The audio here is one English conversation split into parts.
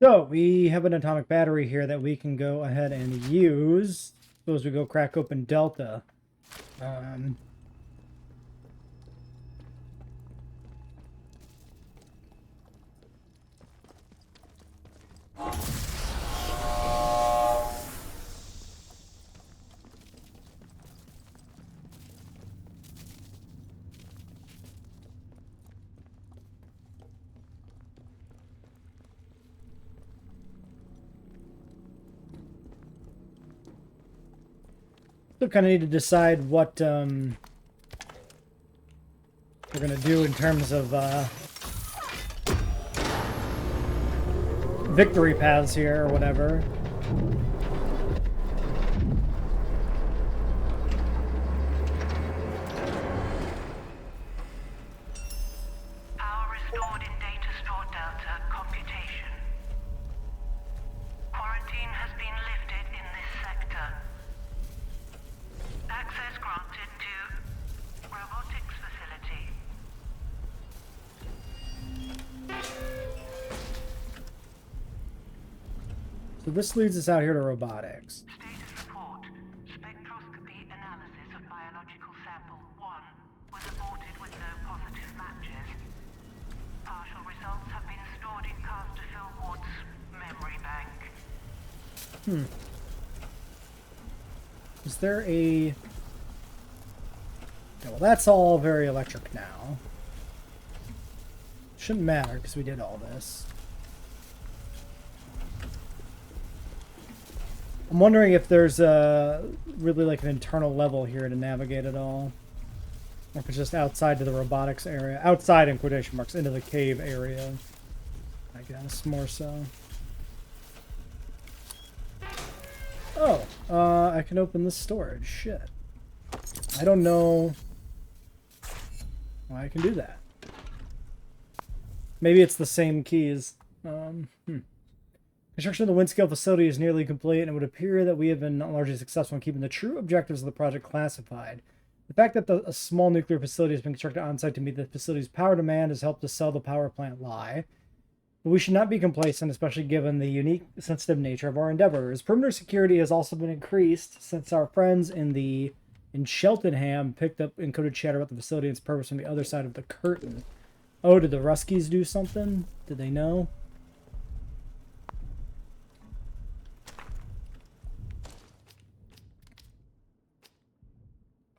So we have an atomic battery here that we can go ahead and use. Suppose we go crack open Delta. Um, Still kind of need to decide what we're gonna do in terms of victory paths here or whatever. Power restored in data store Delta computation. Quarantine has been lifted in this sector. Access granted to robotics facility. So this leads us out here to robotics. Status report. Spectroscopy analysis of biological sample 1 was aborted with no positive matches. Partial results have been stored in Casterfield Ward's memory bank. Is there a... Okay, well, that's all very electric now. Shouldn't matter because we did all this. I'm wondering if there's really like an internal level here to navigate it all. Or if it's just outside to the robotics area. Outside in quotation marks, into the cave area. I guess, more so. Oh, I can open this storage. Shit. I don't know why I can do that. Maybe it's the same keys. Construction of the Windscale facility is nearly complete, and it would appear that we have been largely successful in keeping the true objectives of the project classified. The fact that a small nuclear facility has been constructed on-site to meet the facility's power demand has helped to sell the power plant lie. But we should not be complacent, especially given the unique, sensitive nature of our endeavors. Perimeter security has also been increased since our friends in Cheltenham picked up encoded chatter about the facility and its purpose from the other side of the curtain. Oh, did the Ruskies do something? Did they know?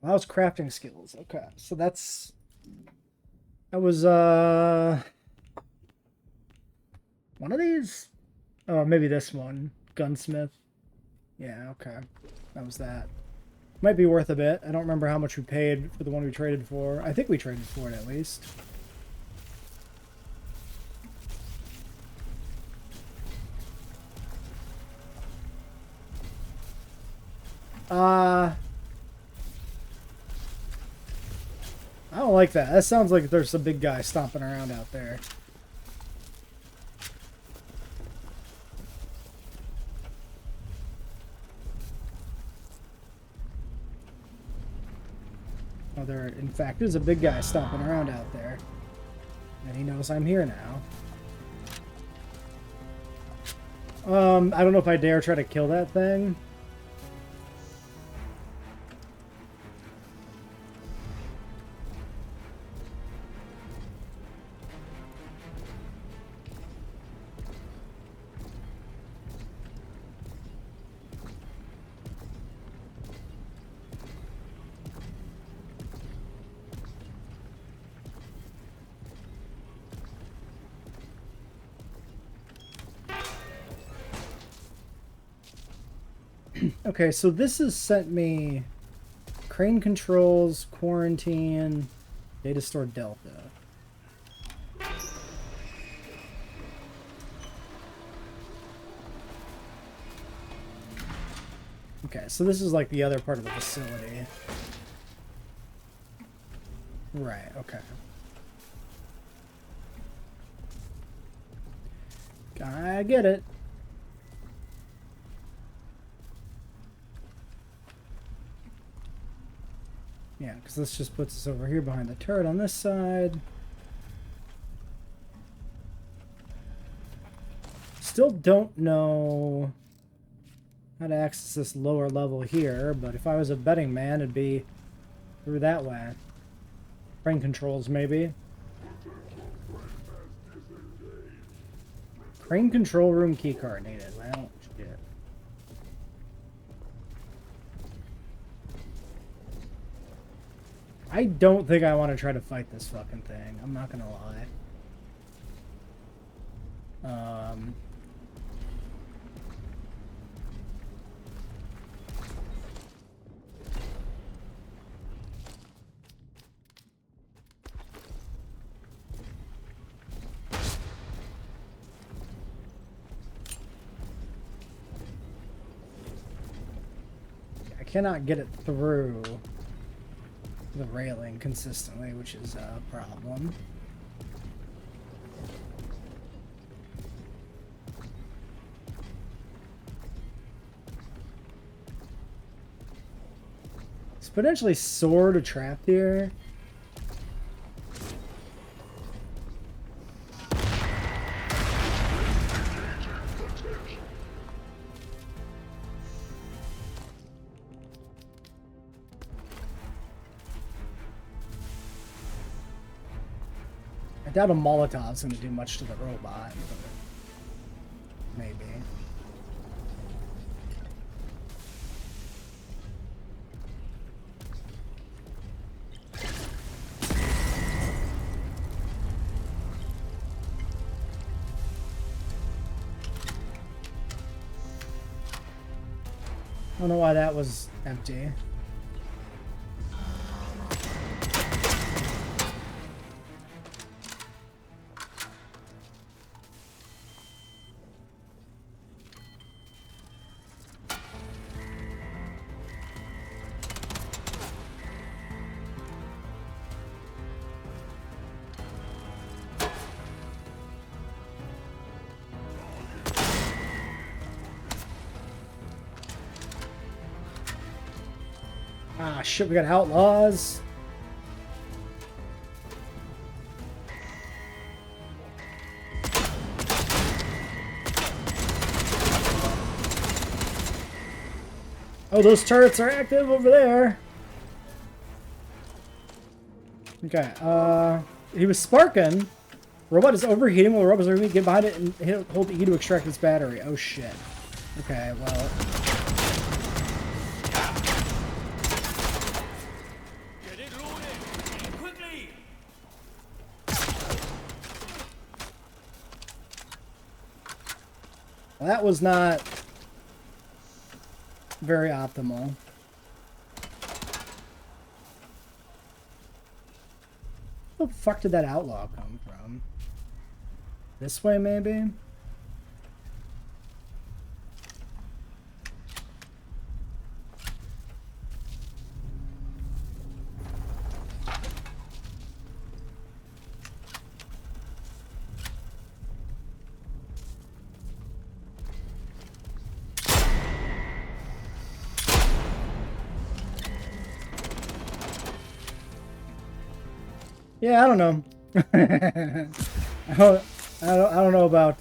Allows crafting skills. Okay, so that was one of these. Oh, maybe this one, gunsmith. Yeah, okay, that was that. Might be worth a bit. I don't remember how much we paid for the one we traded for. I think we traded for it at least. I don't like that. That sounds like there's a big guy stomping around out there. Oh, there, in fact, is a big guy stomping around out there. And he knows I'm here now. I don't know if I dare try to kill that thing. Okay, so this has sent me crane controls, quarantine, data store Delta. Okay, so this is like the other part of the facility. Right, okay. I get it. Yeah, because this just puts us over here behind the turret on this side. Still don't know how to access this lower level here, but if I was a betting man, it'd be through that way. Crane controls, maybe. Crane control room keycard needed. Well, shit. I don't think I want to try to fight this fucking thing. I'm not gonna lie. I cannot get it through the railing consistently, which is a problem. It's potentially sort of trapped here. I doubt a Molotov's going to do much to the robot, but maybe. I don't know why that was empty. Ah, shit, we got outlaws. Oh, those turrets are active over there. Okay, he was sparking. Robot is overheating while the robot is overheating. Get behind it and hold E to extract its battery. Oh, shit. Okay, well... Well, that was not very optimal. Where the fuck did that outlaw come from? This way, maybe? Yeah, I don't know. I don't know about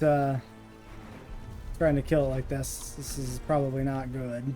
trying to kill it like this. This is probably not good.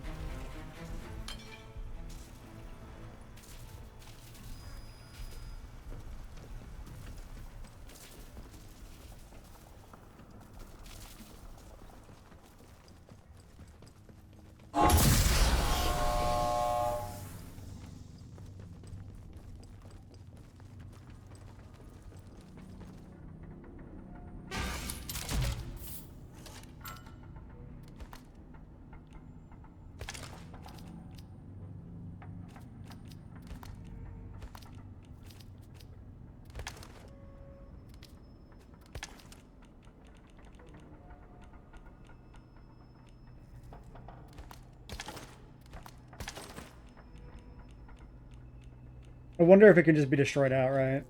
I wonder if it can just be destroyed outright.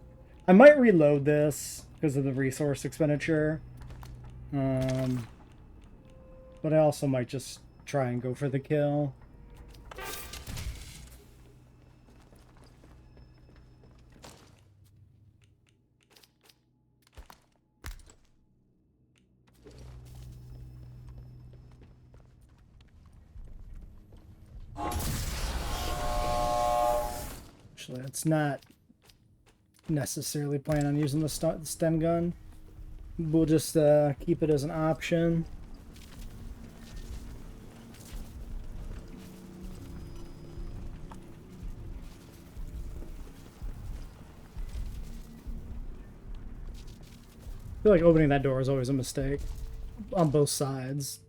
I might reload this because of the resource expenditure. But I also might just try and go for the kill. actually. It's not necessarily plan on using the stem gun. We'll just keep it as an option. I feel like opening that door is always a mistake on both sides.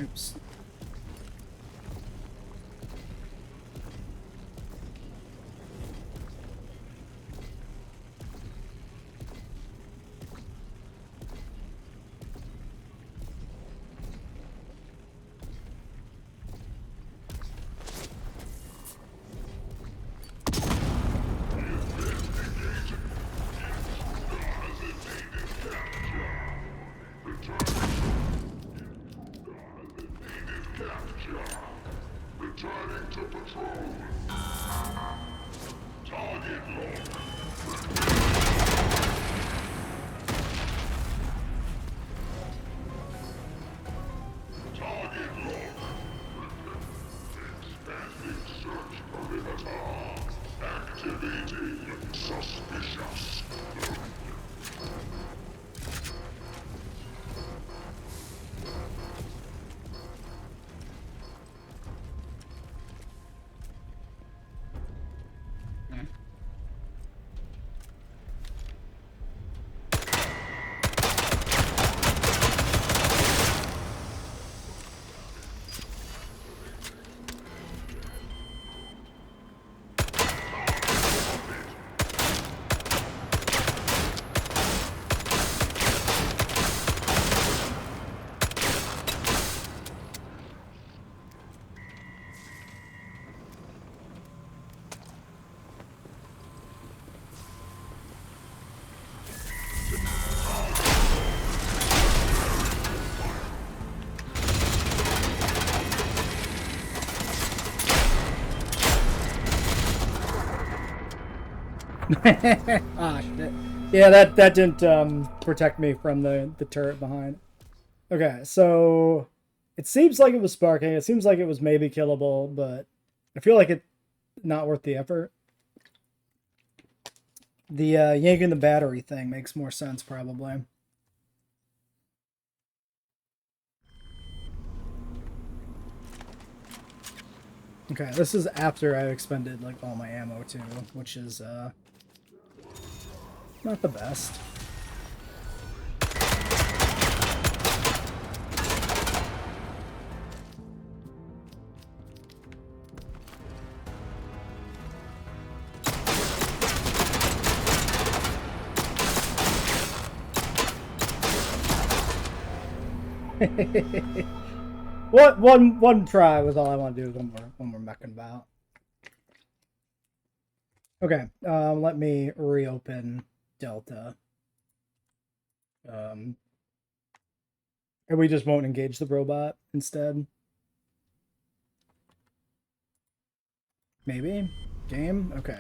Oops. Returning to patrol. Target lock. Target lock. Expanding search perimeter. Activating suspicious. Ah, shit. Yeah, that didn't protect me from the turret behind. Okay, so it seems like it was sparking. It seems like it was maybe killable, but I feel like it's not worth the effort. The yanking the battery thing makes more sense, probably. Okay, this is after I've expended like all my ammo too, which is not the best. What one try was all I want to do when we're mecking about. Okay, let me reopen Delta. And we just won't engage the robot instead. Maybe? Game? Okay.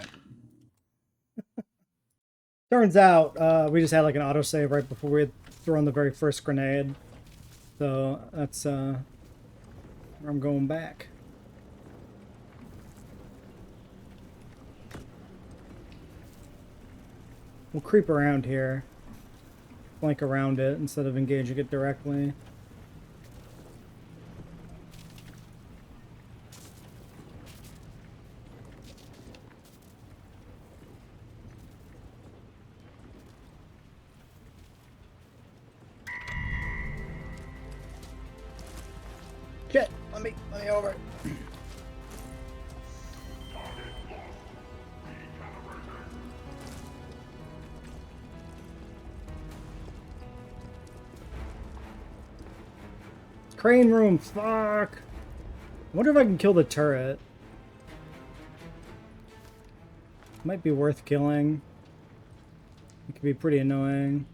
Turns out we just had like an autosave right before we had thrown the very first grenade. So that's where I'm going back. We'll creep around here. Flank around it instead of engaging it directly. Shit! Let me over. Crane room, fuck! I wonder if I can kill the turret. Might be worth killing. It could be pretty annoying.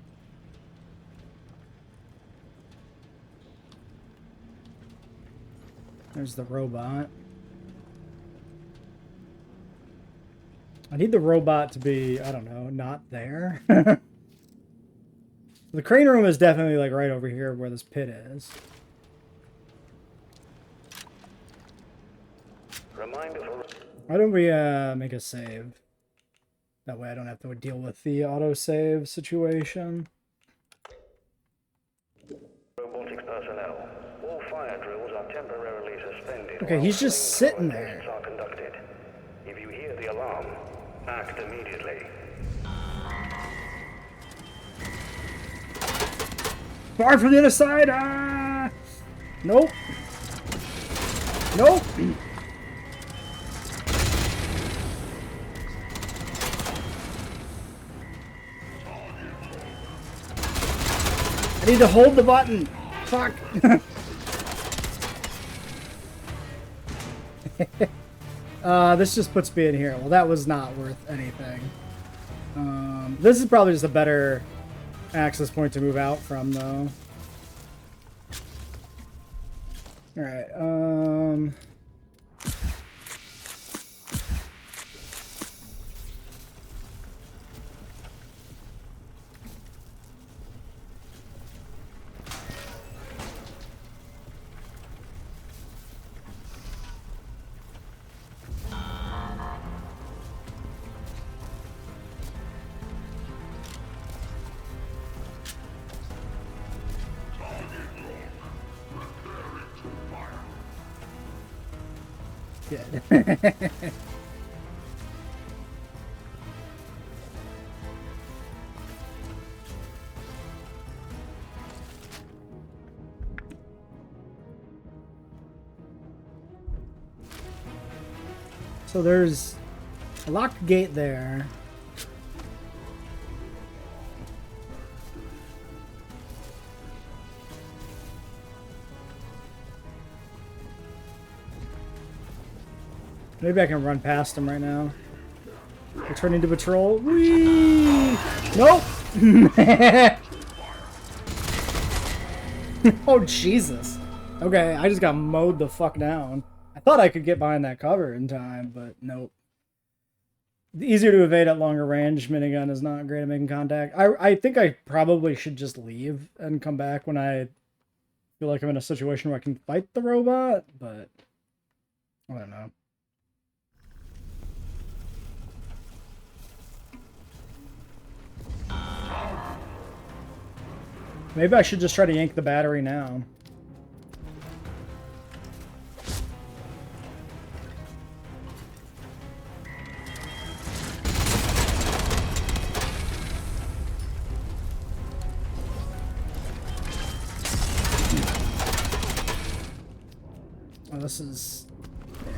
There's the robot. I need the robot to be, I don't know, not there. The crane room is definitely like right over here where this pit is. Reminder for Why don't we make a save? That way I don't have to deal with the autosave situation. robotics personnel. All fire drills are temporarily suspended. Okay, while he's just flamethrower sitting there. tests are conducted. If you hear the alarm, act immediately. Fire from the other side! Ah! Nope. Nope. I need to hold the button. Fuck. This just puts me in here. Well, that was not worth anything. This is probably just a better access point to move out from, though. Alright, good. So there's a locked gate there. Maybe I can run past him right now. Returning to patrol. Whee! Nope! Oh, Jesus. Okay, I just got mowed the fuck down. I thought I could get behind that cover in time, but nope. The easier to evade at longer range minigun is not great at making contact. I think I probably should just leave and come back when I feel like I'm in a situation where I can fight the robot, but I don't know. Maybe I should just try to yank the battery now. Oh, this is... yeah.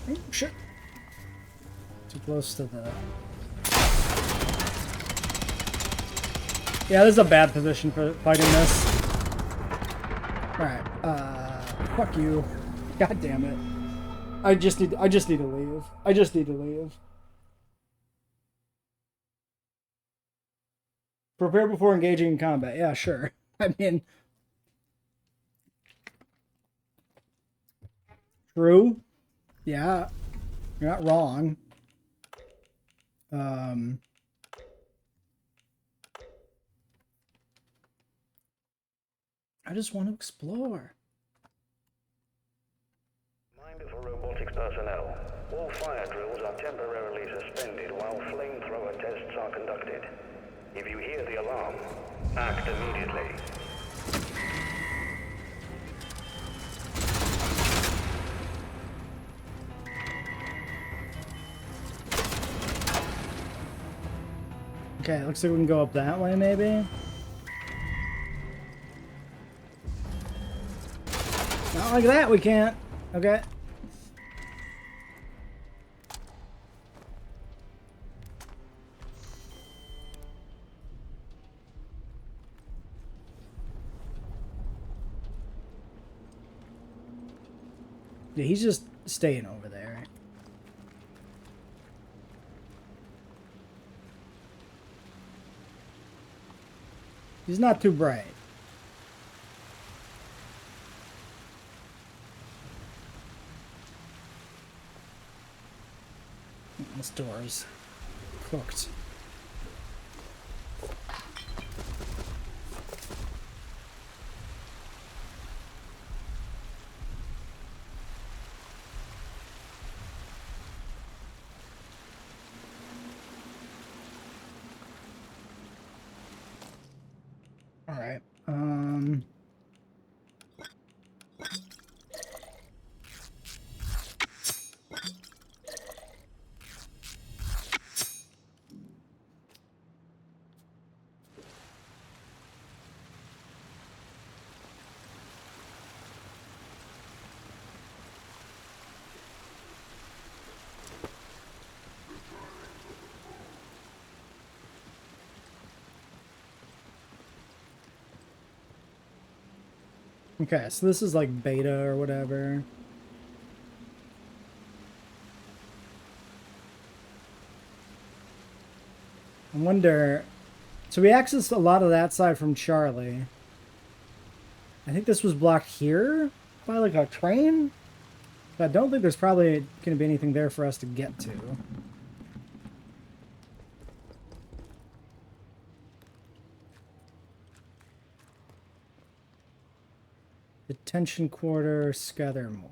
Oh, shit. Too close to the... yeah, this is a bad position for fighting this. Alright, fuck you. God damn it. I just need to leave. I just need to leave. Prepare before engaging in combat. Yeah, sure. I mean... true. Yeah. You're not wrong. I just want to explore. Reminder for robotics personnel. All fire drills are temporarily suspended while flamethrower tests are conducted. If you hear the alarm, act immediately. Okay, looks like we can go up that way, maybe? Not like that, we can't. Okay. Yeah, he's just staying over there. He's not too bright. This door's cooked. All right. Okay, so this is like beta or whatever. I wonder. So we accessed a lot of that side from Charlie. I think this was blocked here by like a train. But I don't think there's probably going to be anything there for us to get to. Detention quarter, Scathermore.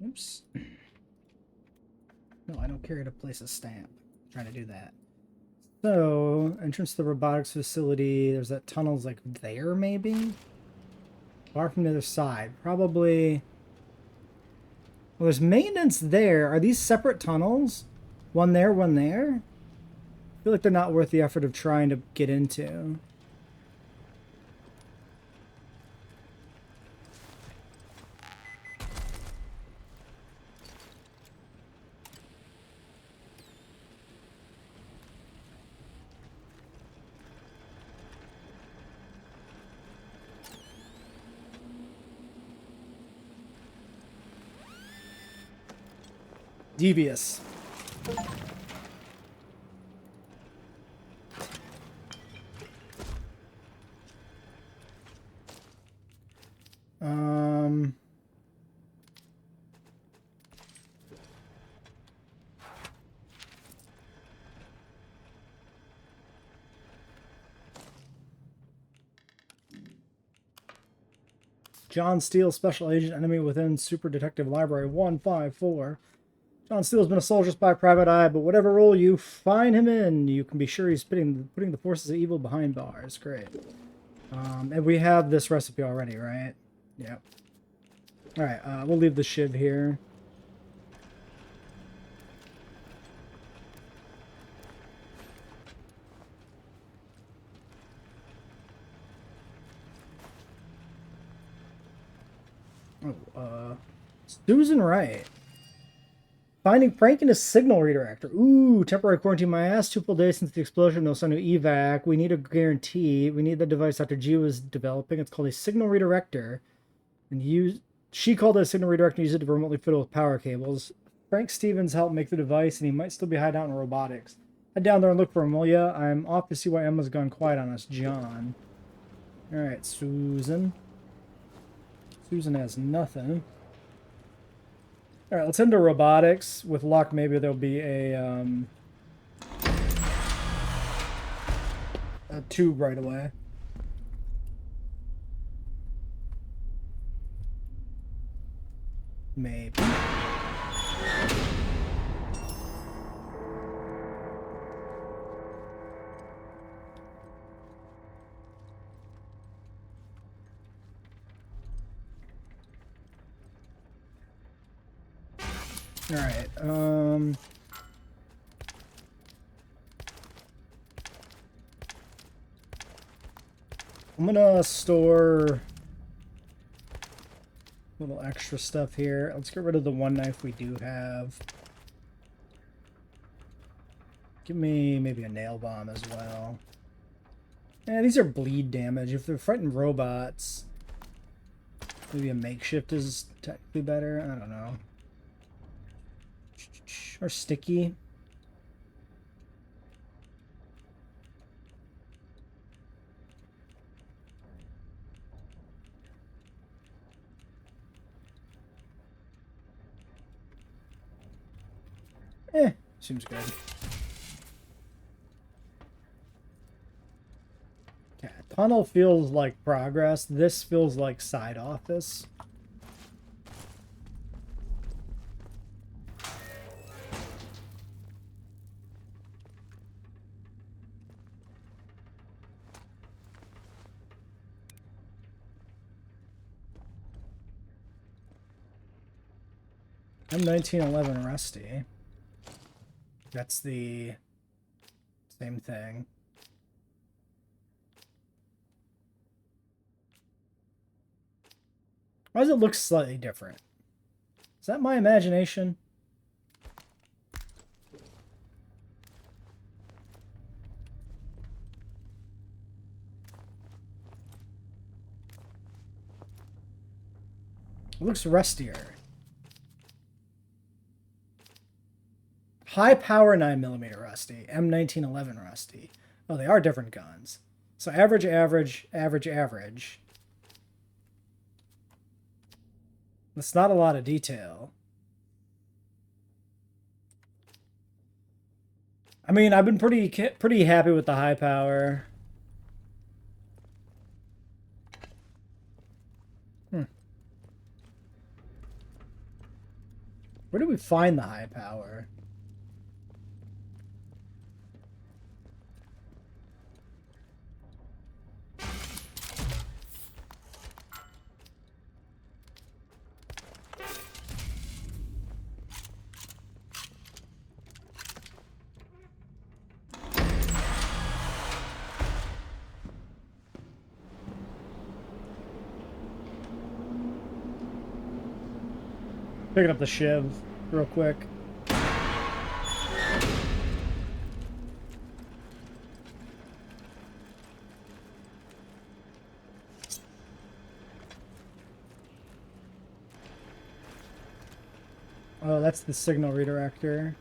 Oops. No, I don't care to place a stamp. I'm trying to do that. So, entrance to the robotics facility. There's that tunnel's like there, maybe? Far from the other side. Probably. Well, there's maintenance there. Are these separate tunnels? One there, one there? I feel like they're not worth the effort of trying to get into. Devious. John Steele, Special Agent, Enemy Within, Super Detective Library 154. John Steele has been a soldier spy private eye, but whatever role you find him in, you can be sure he's putting the forces of evil behind bars. Great. And we have this recipe already, right? Yep. Alright, we'll leave the shiv here. Oh, Susan Wright. Finding Frank in a signal redirector. Ooh, temporary quarantine my ass. 2 full days since the explosion. No sign of evac. We need a guarantee. We need the device Dr. G was developing. It's called a signal redirector. And she called it a signal redirector and used it to remotely fiddle with power cables. Frank Stevens helped make the device, and he might still be hiding out in robotics. Head down there and look for him, will ya? I'm off to see why Emma's gone quiet on us, John. Alright, Susan. Susan has nothing. Alright, let's head to robotics. With luck, maybe there'll be a tube right away. Maybe. Alright, I'm gonna store a little extra stuff here. Let's get rid of the one knife we do have. Give me maybe a nail bomb as well. Yeah, these are bleed damage. If they're fighting robots, maybe a makeshift is technically better. I don't know. Or sticky. Seems good. Yeah, tunnel feels like progress. This feels like side office. I'm 1911 Rusty. That's the same thing. Why does it look slightly different? Is that my imagination? It looks rustier. High power 9mm Rusty, M1911 Rusty. Oh, they are different guns. So average, average, average, average. That's not a lot of detail. I mean, I've been pretty happy with the high power. Where do we find the high power? Picking up the shiv real quick. Oh, that's the signal redirector.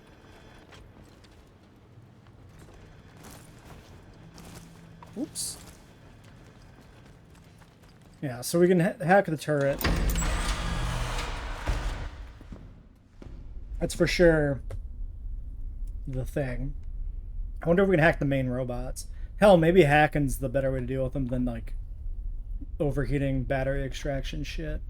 Oops. Yeah, so we can hack the turret. That's for sure the thing. I wonder if we can hack the main robots. Hell, maybe hacking's the better way to deal with them than, like, overheating battery extraction shit.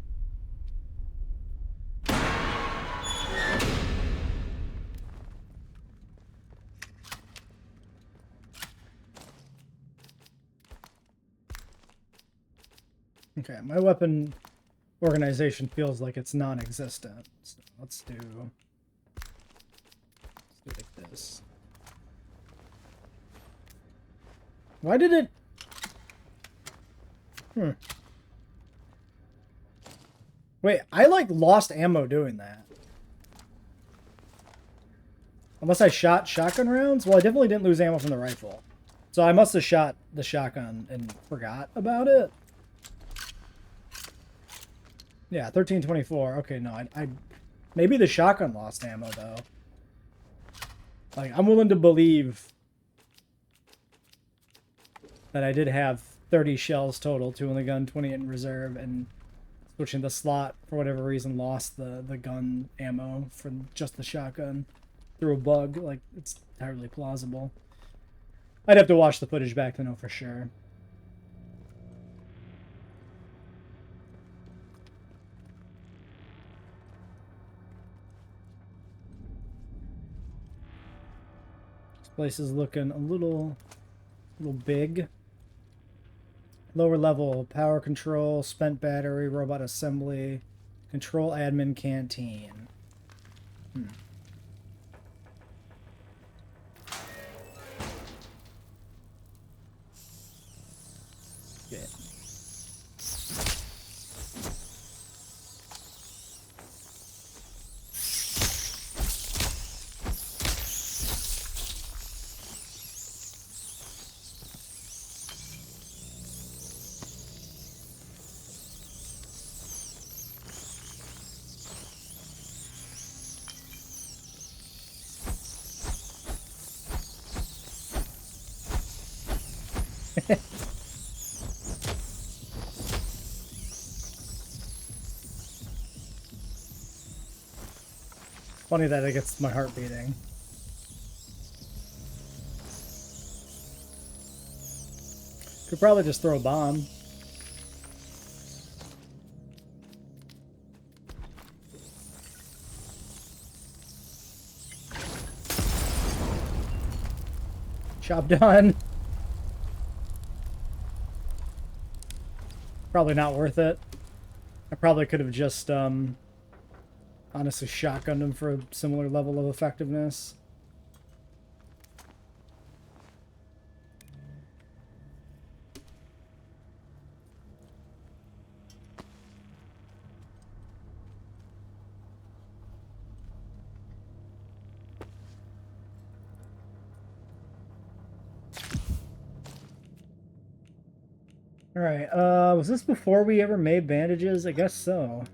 Okay, my weapon organization feels like it's non-existent. So let's do like this. Why did it... Wait, I like lost ammo doing that. Unless I shot shotgun rounds? Well, I definitely didn't lose ammo from the rifle. So I must have shot the shotgun and forgot about it. Yeah, 1324. Okay, no, I maybe the shotgun lost ammo, though. Like, I'm willing to believe that I did have 30 shells total, 2 in the gun, 20 in reserve, and switching the slot, for whatever reason, lost the gun ammo from just the shotgun through a bug. Like, it's entirely plausible. I'd have to watch the footage back to know for sure. This place is looking a little big. Lower level, power control, spent battery, robot assembly, control admin canteen. Okay. Funny that it gets my heart beating. Could probably just throw a bomb. Job done. Probably not worth it. I probably could have just, honestly shotgunned him for a similar level of effectiveness. Alright, was this before we ever made bandages? I guess so.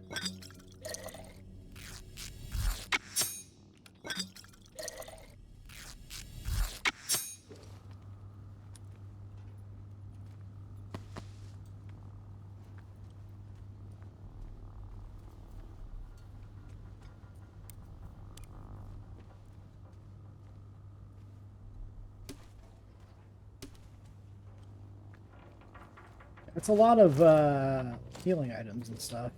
It's a lot of, healing items and stuff.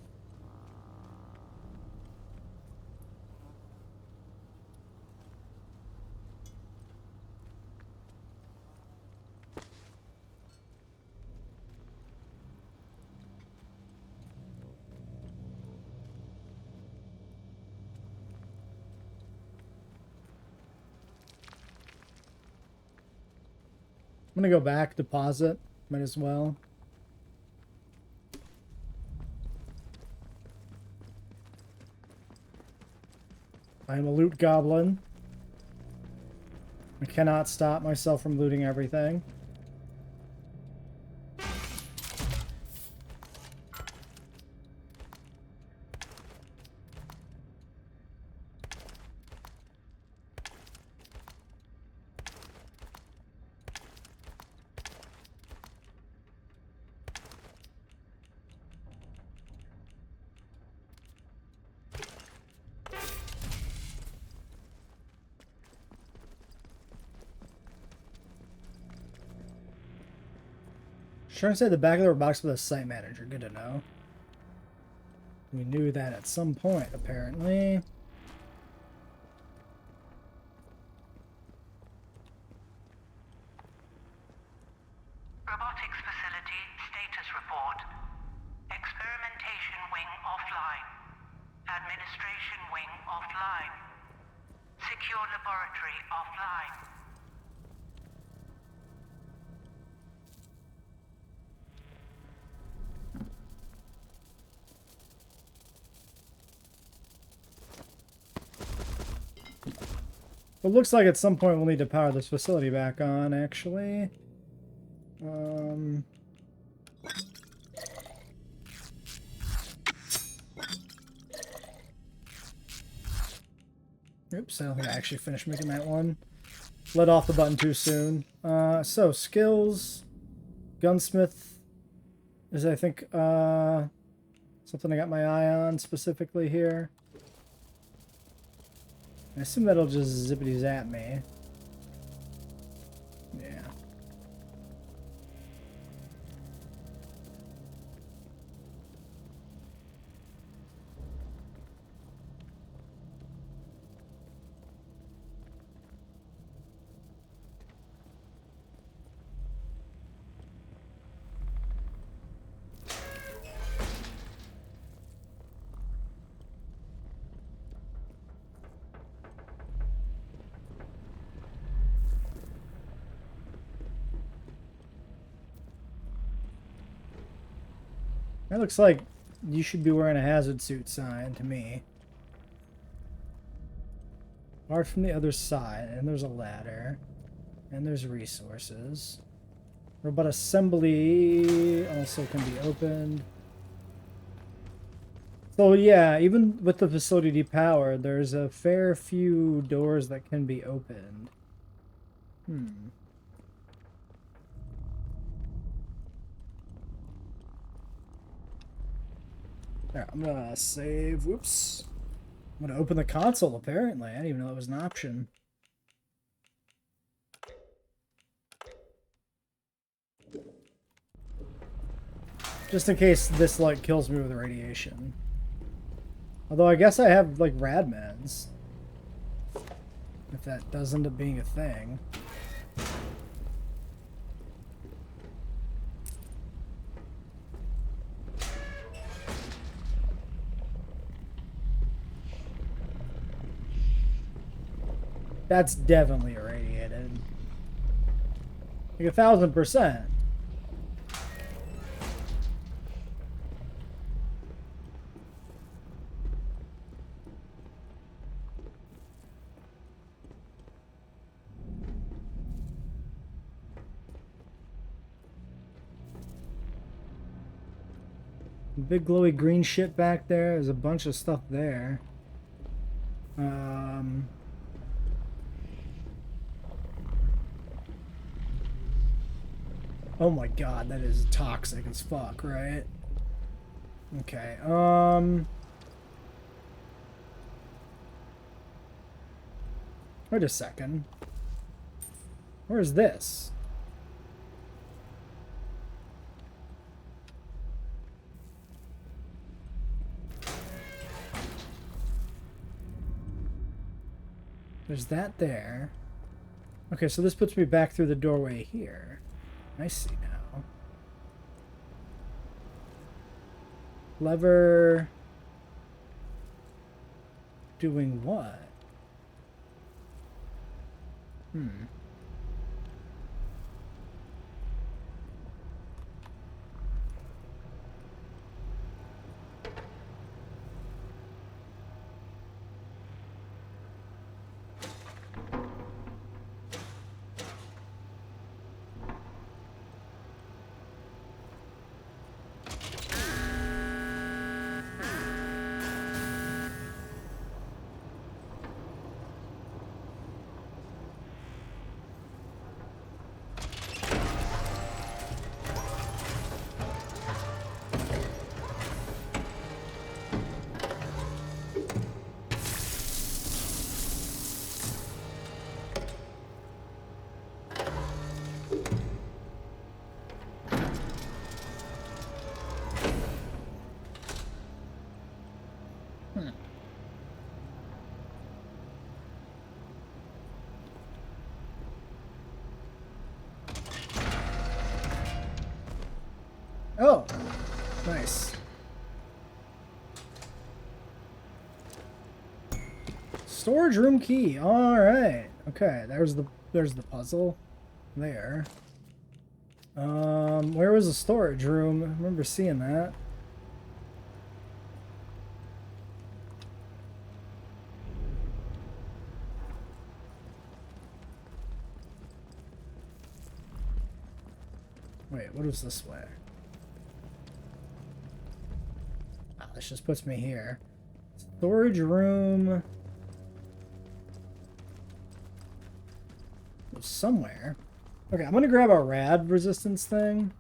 I'm gonna go back, deposit. Might as well. I am a loot goblin. I cannot stop myself from looting everything. Sure, inside the back of the box with a site manager. Good to know. We knew that at some point, apparently. Robotics facility status report. Experimentation wing offline. Administration wing offline. Secure laboratory offline. It looks like at some point we'll need to power this facility back on, actually. Oops, I don't think I actually finished making that one. Let off the button too soon. So, skills. Gunsmith is, I think, something I got my eye on specifically here. I assume that'll just zippity zap me. Yeah. That looks like you should be wearing a hazard suit sign to me. Far from the other side, and there's a ladder. And there's resources. Robot assembly also can be opened. So yeah, even with the facility depowered, there's a fair few doors that can be opened. Alright, I'm gonna save. Whoops. I'm gonna open the console, apparently. I didn't even know that was an option. Just in case this, like, kills me with radiation. Although I guess I have, like, rad meds. If that does end up being a thing. That's definitely irradiated. Like 1,000%. Big glowy green shit back there. There's a bunch of stuff there. Oh my god, that is toxic as fuck, right? Okay, wait a second. Where's this? There's that there. Okay, so this puts me back through the doorway here. I see now. Lever... doing what? Oh, nice. Storage room key. All right. Okay, there's the puzzle there. Where was the storage room? I remember seeing that. Wait, what is this way? Ah, this just puts me here. Storage room. Somewhere. Okay, I'm gonna grab a rad resistance thing.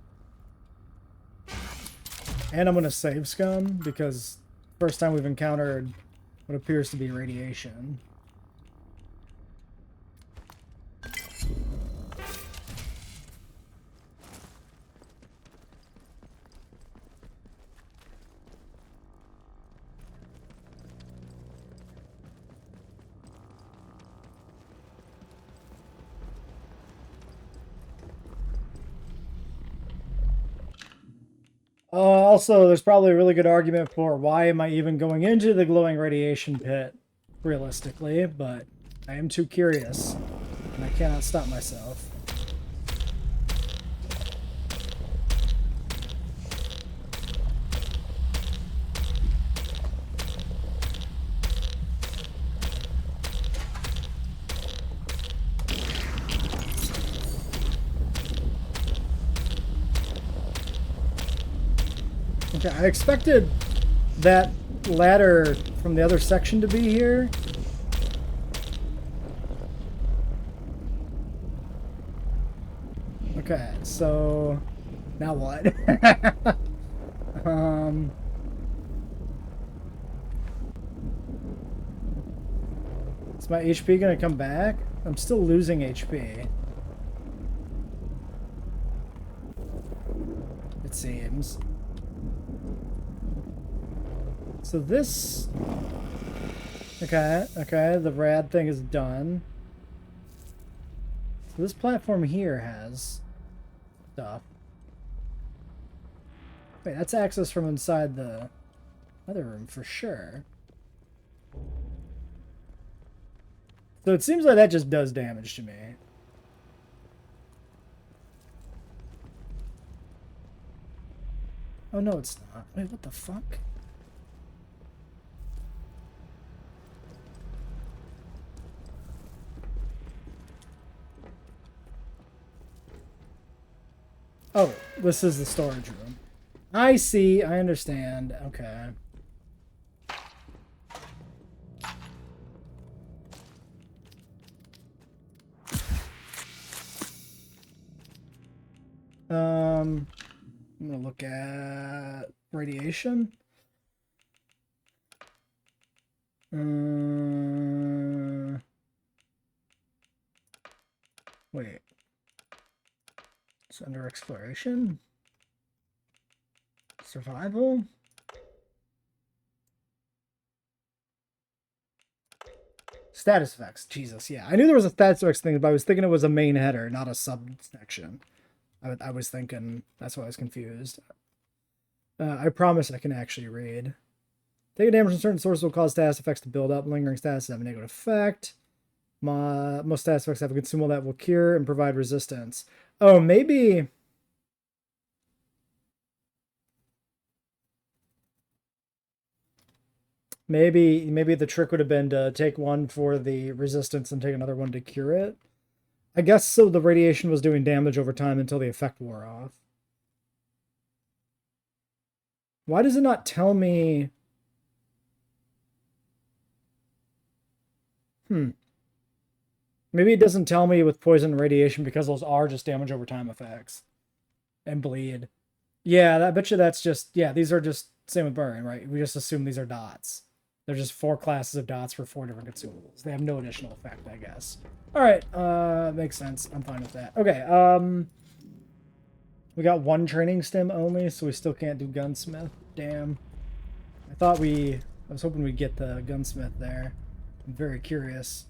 And I'm gonna save scum because first time we've encountered what appears to be radiation. Also, there's probably a really good argument for why am I even going into the glowing radiation pit, realistically, but I am too curious, and I cannot stop myself. Okay, I expected that ladder from the other section to be here. Okay, so now what? Is my HP gonna come back? I'm still losing HP. It seems. So this... Okay, the rad thing is done. So this platform here has stuff. Wait, that's access from inside the other room for sure. So it seems like that just does damage to me. Oh no, it's not. Wait, what the fuck? Oh, this is the storage room. I see, I understand. Okay. I'm gonna look at radiation. Wait. It's under exploration. Survival. Status effects. Jesus, yeah. I knew there was a status effects thing, but I was thinking it was a main header, not a subsection. I was thinking, that's why I was confused. I promise I can actually read. Taking damage from certain sources will cause status effects to build up. Lingering status have a negative effect. Most status effects have a consumable that will cure and provide resistance. Oh, maybe... Maybe the trick would have been to take one for the resistance and take another one to cure it. I guess so the radiation was doing damage over time until the effect wore off. Why does it not tell me... Maybe it doesn't tell me with poison and radiation because those are just damage over time effects. And bleed. Yeah, I bet you that's just... Yeah, these are just... Same with burn, right? We just assume these are dots. They're just 4 classes of dots for 4 different consumables. They have no additional effect, I guess. Alright, makes sense. I'm fine with that. Okay, we got 1 training stem only, so we still can't do gunsmith. Damn. I was hoping we'd get the gunsmith there. I'm very curious.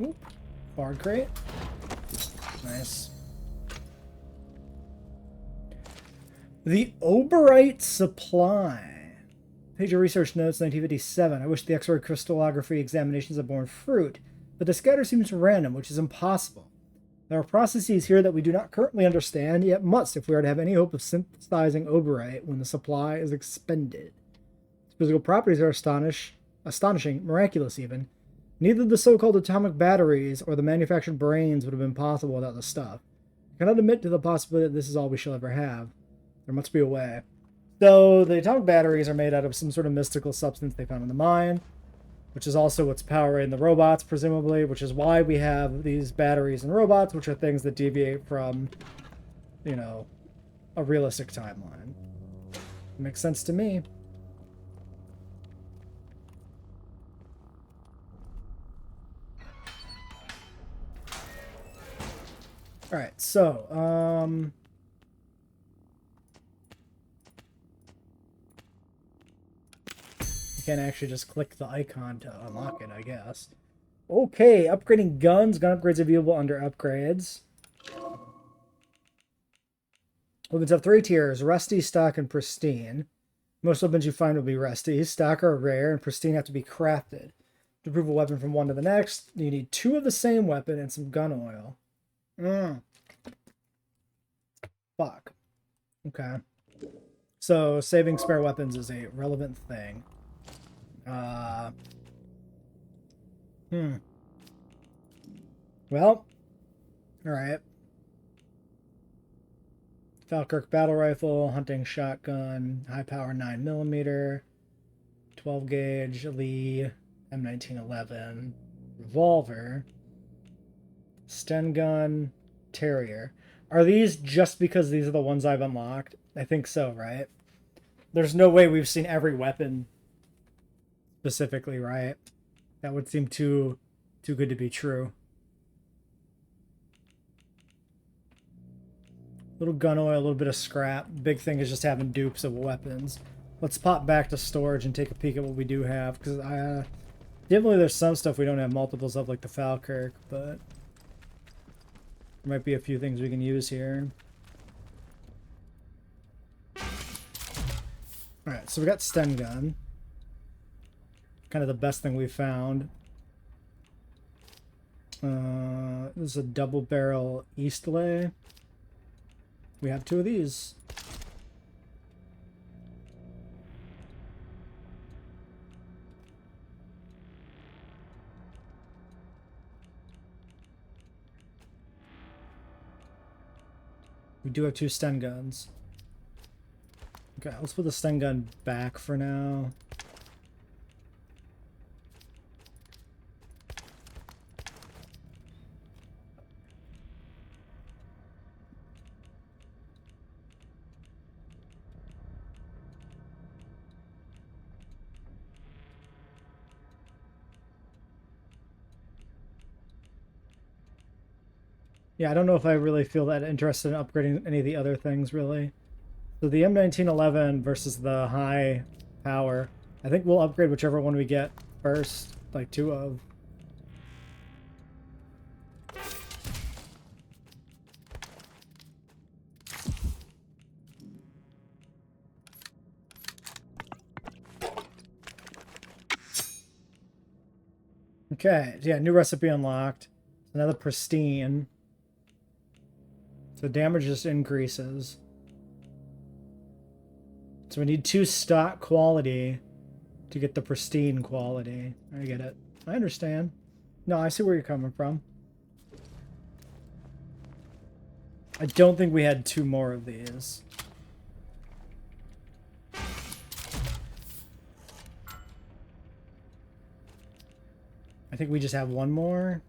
Oop. Bard crate. Nice. The Oberite Supply. Page of Research Notes, 1957. I wish the X-ray crystallography examinations had borne fruit, but the scatter seems random, which is impossible. There are processes here that we do not currently understand, yet must if we are to have any hope of synthesizing Oberite when the supply is expended. Its physical properties are astonishing, miraculous even. Neither the so-called atomic batteries or the manufactured brains would have been possible without the stuff. I cannot admit to the possibility that this is all we shall ever have. There must be a way. So, the atomic batteries are made out of some sort of mystical substance they found in the mine, which is also what's powering the robots, presumably, which is why we have these batteries and robots, which are things that deviate from, you know, a realistic timeline. Makes sense to me. Alright, so, you can't actually just click the icon to unlock it, I guess. Okay, upgrading guns. Gun upgrades available under upgrades. Weapons have 3 tiers: rusty, stock, and pristine. Most weapons you find will be rusty. Stock are rare, and pristine have to be crafted. To improve a weapon from one to the next, you need 2 of the same weapon and some gun oil. Fuck. Okay. So, saving spare weapons is a relevant thing. Well, alright. Falkirk battle rifle, hunting shotgun, high power 9mm, 12 gauge, Lee, M1911, revolver, Sten gun, Terrier. Are these just because these are the ones I've unlocked? I think so, right? There's no way we've seen every weapon specifically, right? That would seem too good to be true. Little gun oil, a little bit of scrap. Big thing is just having dupes of weapons. Let's pop back to storage and take a peek at what we do have, because definitely there's some stuff we don't have multiples of, like the Falkirk, but there might be a few things we can use here. Alright, so we got Sten gun. Kind of the best thing we found. This is a double barrel Eastlay. We have 2 of these. We do have 2 Sten guns. Okay, let's put the Sten gun back for now. Yeah, I don't know if I really feel that interested in upgrading any of the other things, really. So the M1911 versus the high power. I think we'll upgrade whichever one we get first, like 2 of. Okay, yeah, new recipe unlocked. Another pristine. So damage just increases. So we need 2 stock quality to get the pristine quality. I get it. I understand. No, I see where you're coming from. I don't think we had 2 more of these. I think we just have 1 more.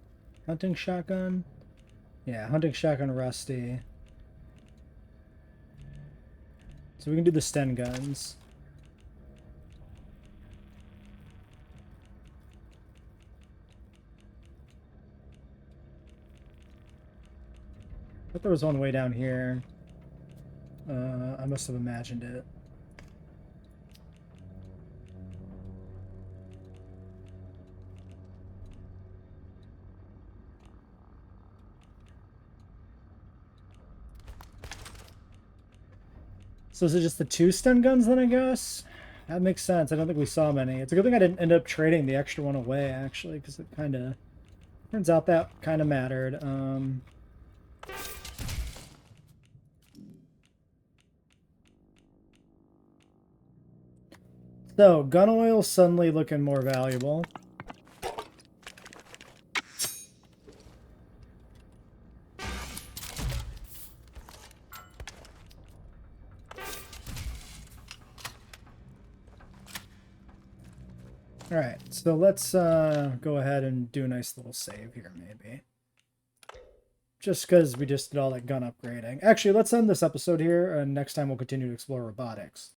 Hunting shotgun. Yeah, hunting shotgun rusty. So we can do the Sten guns. I thought there was one way down here. I must have imagined it. So is it just the 2 Sten guns then, I guess? That makes sense. I don't think we saw many. It's a good thing I didn't end up trading the extra one away, actually, because it kind of... Turns out that kind of mattered. So, gun oil suddenly looking more valuable. Alright, so let's go ahead and do a nice little save here, maybe. Just because we just did all that gun upgrading. Actually, let's end this episode here, and next time we'll continue to explore robotics.